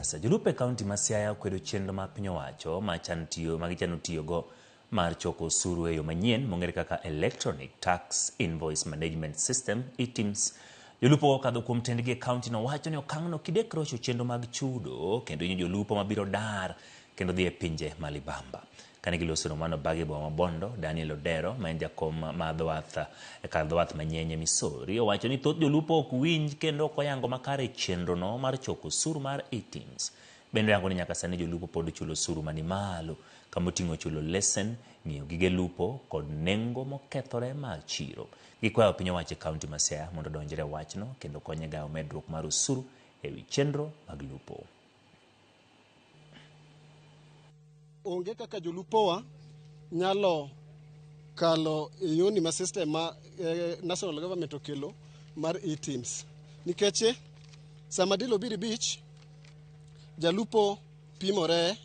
siasa. Jolupo e kaunti ma Siaya kwedo chenro ma piny owacho magichano tiyogo mar choko osuru e yo manyien mong'ere kaka Electronic Tax Invoice Management System (eTIMS). Jolupo kadho kuom tendgi e kaunti no wacho ni okang'no kidek rocho chenro mag chudo kendo inyo jolupo mabiro dar kendo dhi e pinje malibamba. Kane giloso romano bagi boma Bondo, Daniel Odero, ma en jakom kar dhowath Manyenye Misori, owacho ni thoth jolupo ok winj kendo ok oyango makare chenro no mar choko osuru mar eTIMS. Bende yango ni nyaka sani jolupo pod chulo osuru mani malo, kama oting'o chulo lesen, ng'iyo gige lupo kod nengo mokethore mag chiro. Gikwayo piny owacho e kaunti ma Siaya mondo odonjre wachno kendo konye gayo medruok mar osuru e wi chenro mag lupo. Onge kaka jolupowa nyalo kalo e yoni ma system ma national government okelo mar eTIMS. Nikech sama dilo biri bich, jalupo pimore,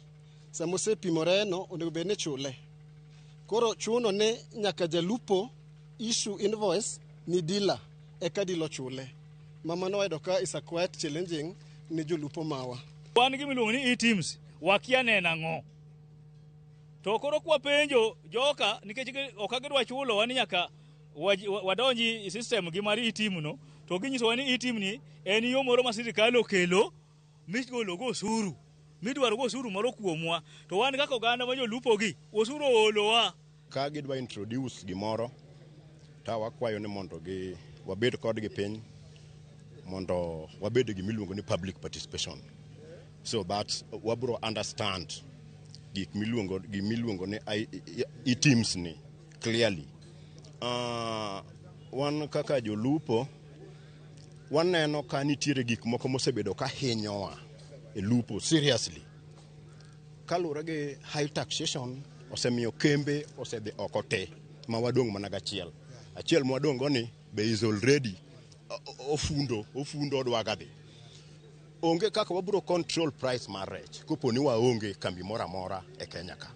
sama osepimore no onego bed ni chule. Koro chuno ne nyaka jalupo issue invoice ni dealer eka dilo chule. Mamano wayudo ka is a quite challenging ni jolupo mawa. Wan gimiluongo ni eTIMS wakia nena ng'o. To koro kwa penjo joka nikech ok agidwa chulo wani nyaka wadonji system gi mar eTIM no, to ginyiso wani eTIM ni en yo moro ma sirikal okelo migolo go osuru, midwaro go osuru moro kuomwa, to wan kaka oganda ma jolupo gi osuru olowa. Ka gidwa introduce gimoro ta wakwayo ni mondo wabed kodgi piny mondo wabed gi miluongo ni public participation, so that wabro understand miluongo ni eTIMS ni clearly. Wan kaka jolupo waneno ka nitiere gik moko mosebedo ka hinyowa e lupo seriously. Kalure gi high taxation osemiyo kembe osedhi oko te ma wadong' mana gachiel. Achiel ma wadong' go ni be is already ofundo odwaga dhi. Onge kaka wabro control price mar rech kopo ni waonge kambi mora mora e Kenya ka.